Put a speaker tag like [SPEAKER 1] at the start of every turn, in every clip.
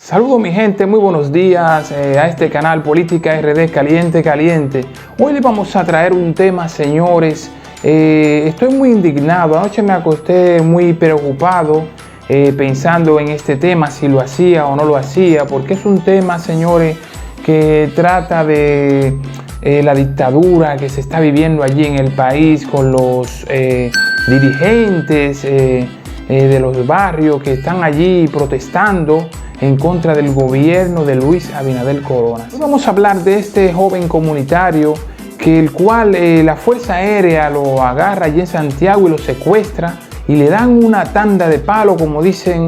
[SPEAKER 1] Saludos mi gente, muy buenos días a este canal Política RD Caliente Caliente. Hoy les vamos a traer un tema, señores. Estoy muy indignado, anoche me acosté muy preocupado pensando en este tema, si lo hacía o no lo hacía, porque es un tema, señores, que trata de la dictadura que se está viviendo allí en el país con los dirigentes de los barrios que están allí protestando en contra del gobierno de Luis Abinader Corona. Hoy vamos a hablar de este joven comunitario el cual la Fuerza Aérea lo agarra allí en Santiago y lo secuestra y le dan una tanda de palo, como dicen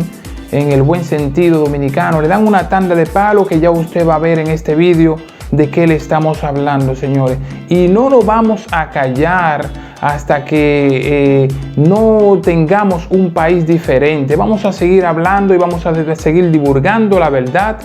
[SPEAKER 1] en el buen sentido dominicano, le dan una tanda de palo que ya usted va a ver en este vídeo de qué le estamos hablando, señores. Y no nos vamos a callar hasta que no tengamos un país diferente. Vamos a seguir hablando y vamos a seguir divulgando la verdad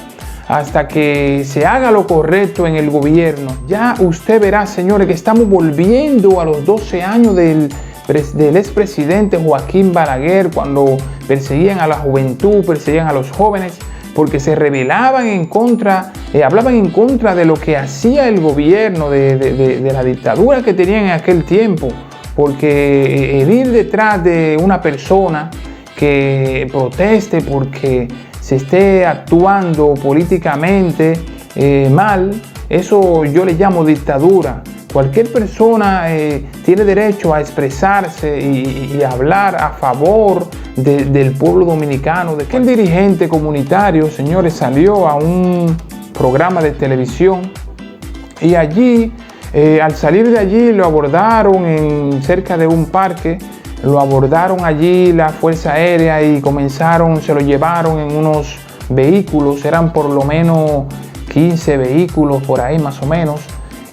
[SPEAKER 1] hasta que se haga lo correcto en el gobierno. Ya usted verá, señores, que estamos volviendo a los 12 años del expresidente Joaquín Balaguer, cuando perseguían a la juventud, perseguían a los jóvenes, porque se rebelaban en contra, hablaban en contra de lo que hacía el gobierno, de la dictadura que tenían en aquel tiempo, porque ir detrás de una persona que proteste porque se esté actuando políticamente mal, eso yo le llamo dictadura. Cualquier persona tiene derecho a expresarse y hablar a favor del pueblo dominicano. De que el dirigente comunitario, señores, salió a un programa de televisión y allí, al salir de allí, lo abordaron cerca de un parque. Lo abordaron allí la Fuerza Aérea y se lo llevaron en unos vehículos, eran por lo menos 15 vehículos por ahí más o menos,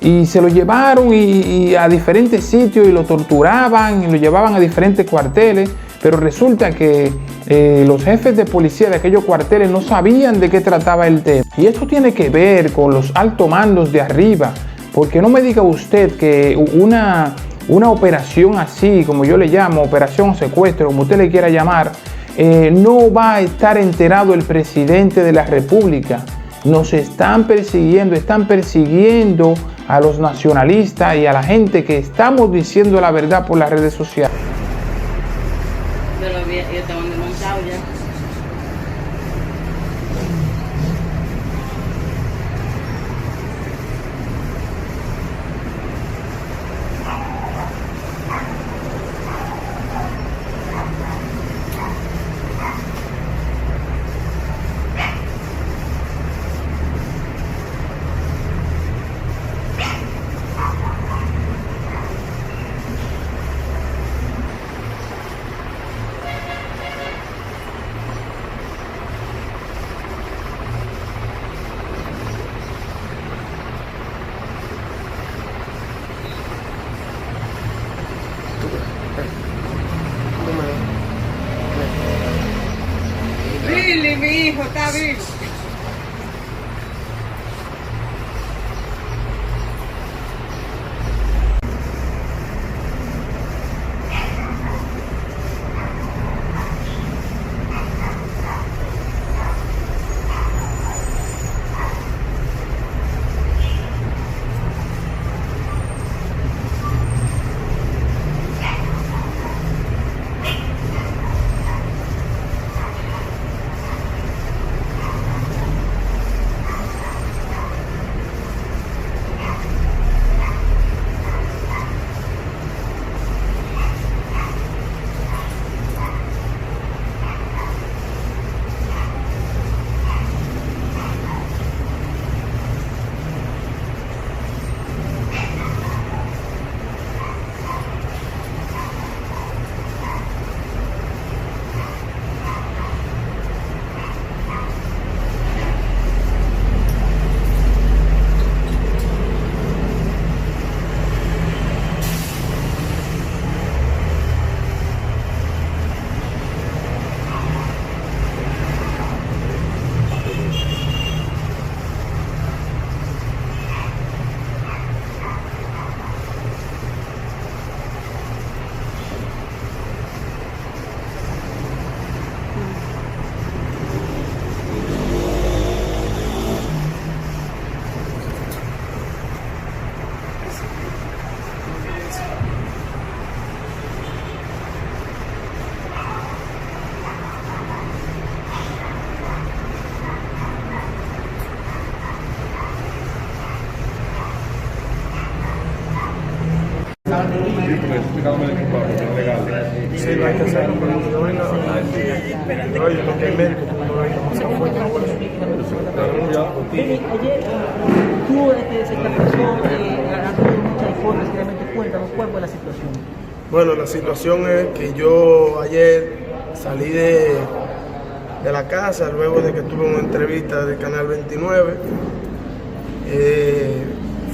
[SPEAKER 1] y se lo llevaron y a diferentes sitios y lo torturaban y lo llevaban a diferentes cuarteles, pero resulta que los jefes de policía de aquellos cuarteles no sabían de qué trataba el tema. Y esto tiene que ver con los altos mandos de arriba, porque no me diga usted que una operación así, como yo le llamo, operación secuestro, como usted le quiera llamar, no va a estar enterado el presidente de la República. Nos están persiguiendo a los nacionalistas y a la gente que estamos diciendo la verdad por las redes sociales.
[SPEAKER 2] Yo tengo desmontado ya. Billy, mi hijo está vivo.
[SPEAKER 3] eso, explicándome de mi parte, no legal.
[SPEAKER 4] Sí, lo hay que hacerlo, pero cuando yo venga, oye, lo que es médico, cuando venga, demasiado fuerte, no por eso.
[SPEAKER 5] Ayer tú se te apresó a muchas informes que realmente cuéntanos cuál fue la situación.
[SPEAKER 4] Bueno, la situación es que yo ayer salí de la casa luego de que tuve una entrevista del Canal 29.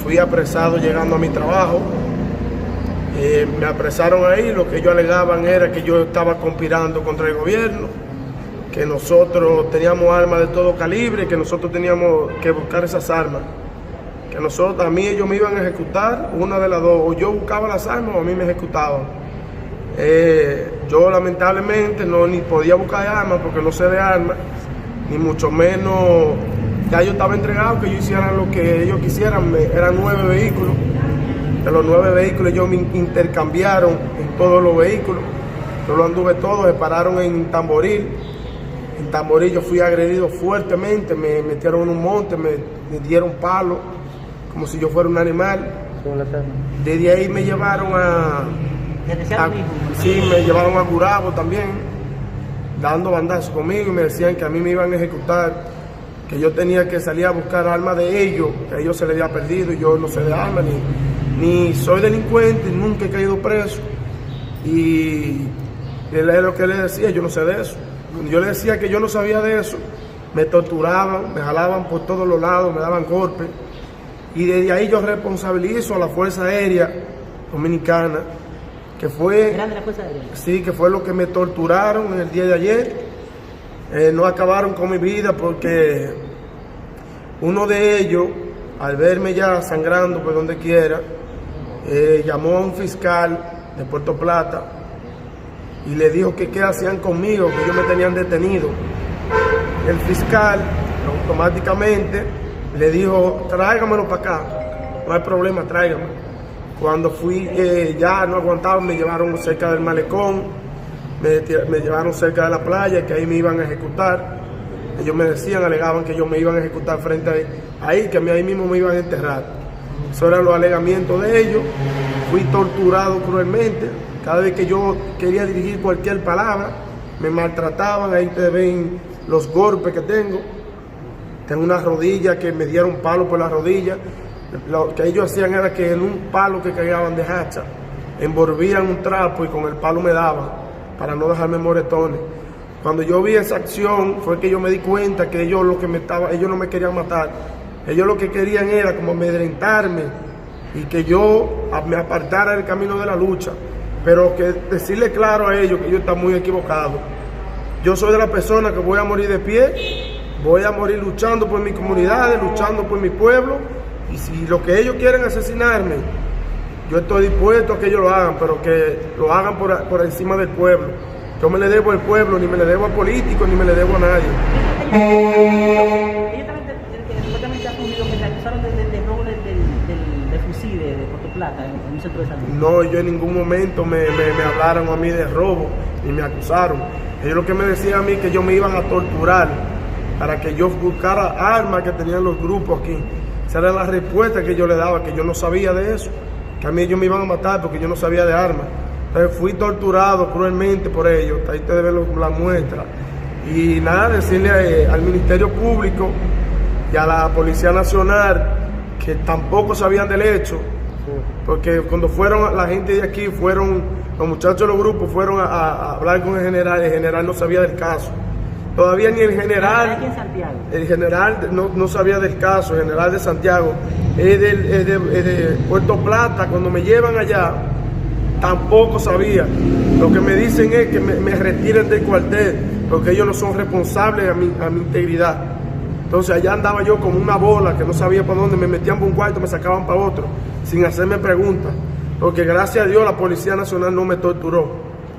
[SPEAKER 4] Fui apresado llegando a mi trabajo. Me apresaron ahí, lo que ellos alegaban era que yo estaba conspirando contra el gobierno, que nosotros teníamos armas de todo calibre, que nosotros teníamos que buscar esas armas, que a mí ellos me iban a ejecutar, una de las dos, o yo buscaba las armas o a mí me ejecutaban. Yo lamentablemente ni podía buscar armas porque no sé de armas, ni mucho menos, ya yo estaba entregado que ellos hicieran lo que ellos quisieran. Eran 9 vehículos. De los 9 vehículos ellos me intercambiaron en todos los vehículos. Yo lo anduve todo, me pararon en Tamboril. En Tamboril yo fui agredido fuertemente, me metieron en un monte, me dieron palo, como si yo fuera un animal. Desde ahí me llevaron me llevaron a Gurabo también, dando bandazos conmigo y me decían que a mí me iban a ejecutar, que yo tenía que salir a buscar armas de ellos, que a ellos se les había perdido y yo no sé de armas, ni soy delincuente, nunca he caído preso. Y él es lo que le decía, yo no sé de eso. Cuando yo le decía que yo no sabía de eso, me torturaban, me jalaban por todos los lados, me daban golpes. Y desde ahí yo responsabilizo a la Fuerza Aérea Dominicana, que fue,
[SPEAKER 5] ¿Grande la Fuerza Aérea?
[SPEAKER 4] Sí, que fue lo que me torturaron el día de ayer. No acabaron con mi vida porque uno de ellos, al verme ya sangrando por donde quiera, llamó a un fiscal de Puerto Plata y le dijo que qué hacían conmigo, que ellos me tenían detenido. El fiscal automáticamente le dijo, tráigamelo para acá, no hay problema, tráigame. Cuando fui, ya no aguantaba, me llevaron cerca del malecón, me llevaron cerca de la playa, que ahí me iban a ejecutar. Ellos me decían, alegaban que ellos me iban a ejecutar frente ahí, que ahí mismo me iban a enterrar. Esos eran los alegamientos de ellos. Fui torturado cruelmente. Cada vez que yo quería dirigir cualquier palabra, me maltrataban. Ahí ustedes ven los golpes que tengo. Tengo una rodilla que me dieron palo por la rodilla. Lo que ellos hacían era que en un palo que cargaban de hacha, envolvían un trapo y con el palo me daban para no dejarme moretones. Cuando yo vi esa acción fue que yo me di cuenta que ellos no me querían matar. Ellos lo que querían era como amedrentarme y que yo me apartara del camino de la lucha. Pero que decirle claro a ellos que yo estaba muy equivocado. Yo soy de la persona que voy a morir de pie, voy a morir luchando por mi comunidad, luchando por mi pueblo. Y si lo que ellos quieren asesinarme, yo estoy dispuesto a que ellos lo hagan, pero que lo hagan por encima del pueblo. Yo me le debo al pueblo, ni me le debo a políticos, ni me le debo a nadie.
[SPEAKER 5] Ellos también supuestamente asumido que te acusaron del robo del fusil de Puerto Plata en un centro de salud.
[SPEAKER 4] No, yo en ningún momento me hablaron a mí de robo, ni me acusaron. Ellos lo que me decían a mí que ellos me iban a torturar para que yo buscara armas que tenían los grupos aquí. Esa era la respuesta que yo le daba, que yo no sabía de eso, que a mí ellos me iban a matar porque yo no sabía de armas. Entonces fui torturado cruelmente por ellos, ahí ustedes ven la muestra. Y nada, decirle al Ministerio Público y a la Policía Nacional que tampoco sabían del hecho, porque cuando fueron la gente de aquí, los muchachos de los grupos fueron a hablar con el general no sabía del caso. Todavía ni el general no sabía del caso, el general de Santiago, es de Puerto Plata. Cuando me llevan allá, tampoco sabía. Lo que me dicen es que me retiren del cuartel, porque ellos no son responsables a mi integridad. Entonces allá andaba yo como una bola que no sabía para dónde, me metían por un cuarto, me sacaban para otro, sin hacerme preguntas. Porque gracias a Dios la Policía Nacional no me torturó,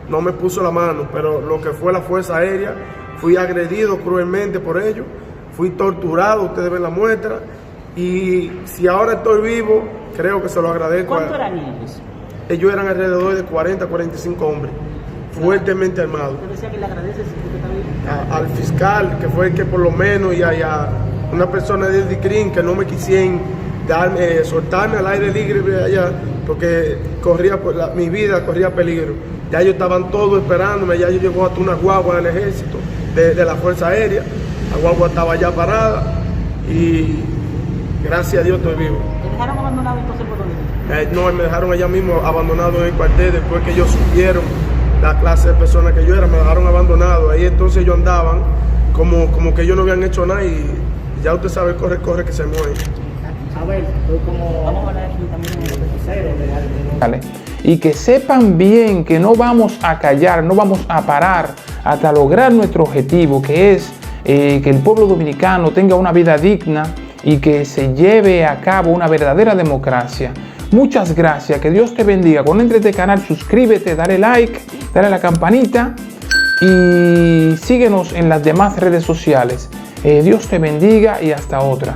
[SPEAKER 4] no me puso la mano, pero lo que fue la Fuerza Aérea, fui agredido cruelmente por ellos, fui torturado, ustedes ven la muestra, y si ahora estoy vivo, creo que se lo agradezco.
[SPEAKER 5] ¿Cuántos eran ellos?
[SPEAKER 4] Ellos eran alrededor de 40 a 45 hombres, fuertemente armados.
[SPEAKER 5] ¿Usted decía que le agradeces si usted está vivo?
[SPEAKER 4] Al fiscal, que fue el que por lo menos, y a una persona del DICRIN que no me quisieron soltarme al aire libre allá, porque mi vida corría peligro. Ya ellos estaban todos esperándome, ya yo llegó hasta una guagua del ejército, de la Fuerza Aérea. La guagua estaba ya parada y gracias a Dios estoy vivo.
[SPEAKER 5] ¿Te dejaron abandonado entonces por dónde?
[SPEAKER 4] No, me dejaron allá mismo abandonado en el cuartel después que ellos supieron la clase de persona que yo era, me dejaron abandonado. Ahí entonces ellos andaban como que ellos no habían hecho nada y ya usted sabe, corre que se mueve.
[SPEAKER 5] Abel, vamos a hablar aquí también en el noticiero
[SPEAKER 1] ¿Vale? Y que sepan bien que no vamos a callar, no vamos a parar hasta lograr nuestro objetivo, que es que el pueblo dominicano tenga una vida digna y que se lleve a cabo una verdadera democracia. Muchas gracias, que Dios te bendiga. Cuando entres a este canal, suscríbete, dale like, dale a la campanita y síguenos en las demás redes sociales. Dios te bendiga y hasta otra.